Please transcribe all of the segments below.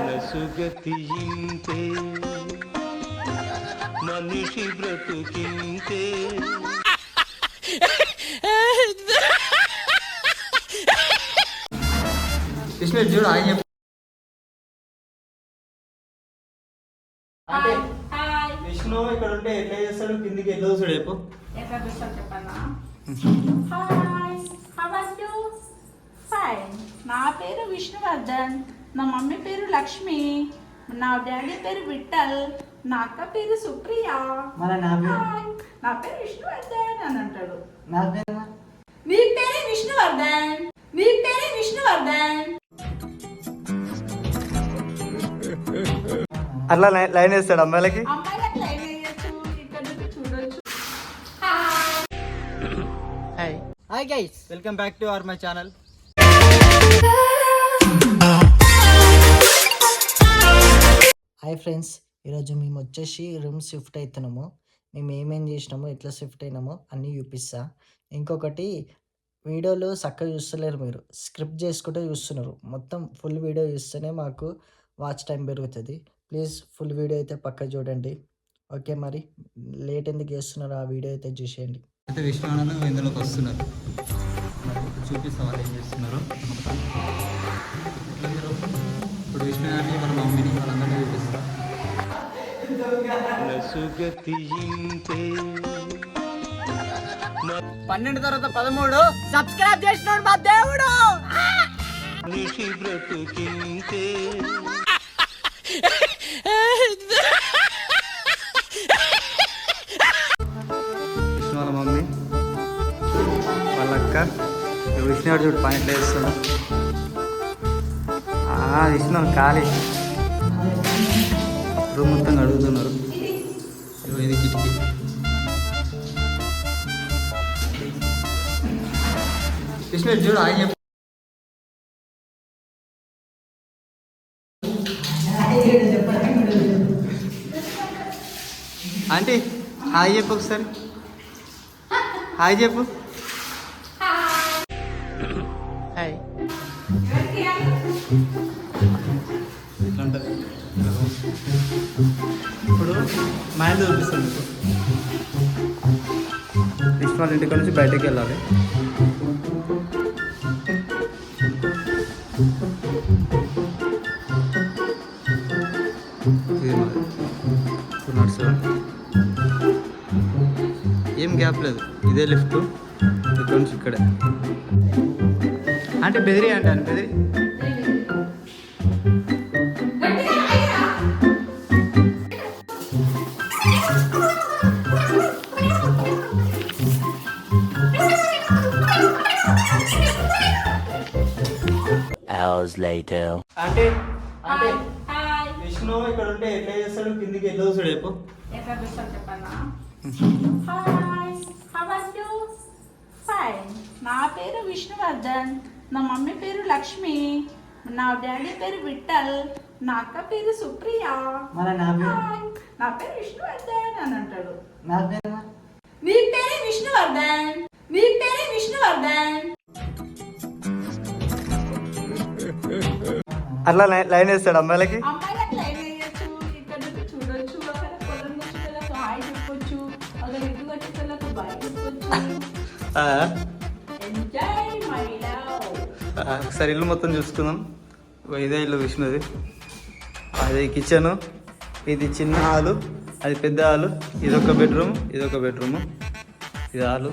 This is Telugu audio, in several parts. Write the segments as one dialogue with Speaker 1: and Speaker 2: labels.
Speaker 1: నసుగతియింతే మనిషి బ్రతుకింతే.
Speaker 2: కృష్ణ చూడు ఆయన అంటే విష్ణు ఇక్కడ ఉంటే ఎట్లా చేస్తాడు, కిందికి ఎట్లా చూసాడు చెప్పు.
Speaker 3: ఎట్లా చూస్తాడు చెప్పన్నా? Hi, how are you? Fine. నా పేరు విష్ణువర్ధన్, నా మమ్మీ పేరు లక్ష్మి, నా డాడీ పేరు విఠల్, నా అక్క పేరు సుప్రియ. నా పేరు విష్ణువర్ధన్ అని అంటాడు.
Speaker 2: నా పేరు
Speaker 3: నీ పేరు విష్ణువర్ధన్, నీ పేరు విష్ణువర్ధన్.
Speaker 2: అట్లా లైన్ వేస్తాడు అమ్మాయిలకి.
Speaker 3: అమ్మాయిలకు లైన్ వేయచ్చు, ఇక్కడ నుండి చూడొచ్చు.
Speaker 2: Hi guys, welcome back to our my channel. Hi friends, ఈరోజు మేము వచ్చేసి రూమ్ షిఫ్ట్ అవుతున్నాము. మేము ఏమేం చేసినామో, ఎట్లా షిఫ్ట్ అయినామో అన్నీ చూపిస్తా. ఇంకొకటి, వీడియోలు చక్కగా చూస్తలేరు, మీరు స్క్రిప్ట్ చేసుకుంటే చూస్తున్నారు. మొత్తం ఫుల్ వీడియో చూస్తేనే మాకు వాచ్ టైం పెరుగుతుంది. ప్లీజ్ ఫుల్ వీడియో అయితే పక్క చూడండి. ఓకే, మరి లేట్ ఎందుకు చేస్తున్నారు, ఆ వీడియో అయితే చూసేయండి. అయితే విష్ణు ఇందులోకి వస్తున్నారు, చూపిస్తాం వాళ్ళు ఏం చేస్తున్నారు మొత్తం. ఇప్పుడు విష్ణు గారిని వాళ్ళ మమ్మీని వాళ్ళందరినీ చూపిస్తాం.
Speaker 1: నసుగతియింతే
Speaker 2: 12 తర్వాత 13 సబ్స్క్రైబ్ చేసినాడు మా దేవుడు.
Speaker 1: మనిషి బ్రతుకింతే.
Speaker 2: విష్ణు వాళ్ళ మమ్మీ, వాళ్ళ అక్క, విష్ణు గారు చూడు పాయింట్లు వేస్తున్నాడు. విష్ణు ఖాళీ రూమ్ మొత్తం అడుగుతున్నారు. ఇది కిటికీ. విష్ణు చూడు ఆయన చెప్పు. ఆంటీ హాయ్ చెప్పు ఒకసారి, హాయ్ చెప్పు. హాయ్. ఇట్లా ఉంటుంది. ఇప్పుడు మా ఇంట్లో చూపిస్తుంది. విష్ణు వాళ్ళ ఇంటికి నుంచి బయటకు వెళ్ళాలి. ఏం గ్యాప్ లేదు, ఇదే లిఫ్ట్, ఇక్కడ నుంచి ఇక్కడే. అంటే బెదిరి అంటే అని బెదిరి. అంటే అంటే విష్ణు ఇక్కడ ఉంటే ఎట్లా చేస్తాడు, కిందికి ఎట్లా చూసాడు చెప్పు.
Speaker 3: ఎట్లా చూస్తాడు చెప్పన్నా? Hi, how are you? Fine. నా పేరు విష్ణువర్ధన్, నా మమ్మీ పేరు లక్ష్మి, నా డాడీ పేరు విఠల్, నా అక్క పేరు సుప్రియ. నా పేరు విష్ణువర్ధన్ అని అంటాడు. నీ పేరు విష్ణువర్ధన్, నీ పేరు విష్ణువర్ధన్.
Speaker 2: అట్లా లైన్ వేస్తాడు అమ్మాయిలకి.
Speaker 3: అమ్మాయిలకు లైన్ వేయచ్చు, ఇక్కడ నుండి చూడొచ్చు. అక్కడ పొలం వచ్చేటలకు హాయ్ చెప్పొచ్చు, అక్కడ ఇంటికి వచ్చేటలకు బాయ్ చెప్పొచ్చు. Enjoy my love.
Speaker 2: ఒకసారి ఇల్లు మొత్తం చూసుకుందాం. ఇదే ఇల్లు విష్ణుది. అది కిచెను, ఇది చిన్న హాలు, అది పెద్ద హాలు, ఇదొక బెడ్రూమ్, ఇదొక బెడ్రూము, ఇది హాలు.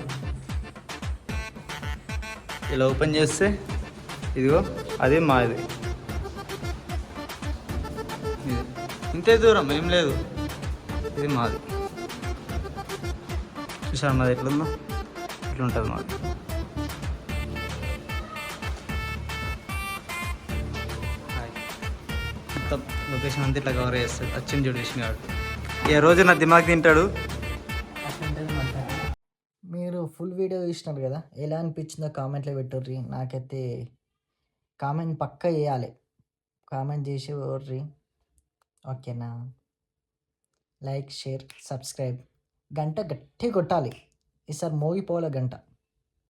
Speaker 2: ఇలా ఓపెన్ చేస్తే ఇదిగో అది మాది. ఇంతే దూరం, ఏం లేదు, ఇది మాది. చూసాను మాది ఎట్లుందో, ఇట్లుంటుంది మాది. మొత్తం లొకేషన్ అంతా ఇట్లా కవర్ చేస్తాడు. వచ్చింది చూడు విష్ణు గారు, ఏ రోజు నా దిమాగ్ తింటాడు. మీరు ఫుల్ వీడియో చూసినారు కదా, ఎలా అనిపించిందో కామెంట్లో పెట్టుర్రి. నాకైతే కామెంట్ పక్క వేయాలి, కామెంట్ చేసి ఓర్రి. ఓకేనా? లైక్, షేర్, సబ్స్క్రైబ్, గంట గట్టి కొట్టాలి. ఈసారి మోగిపోవాలి గంట.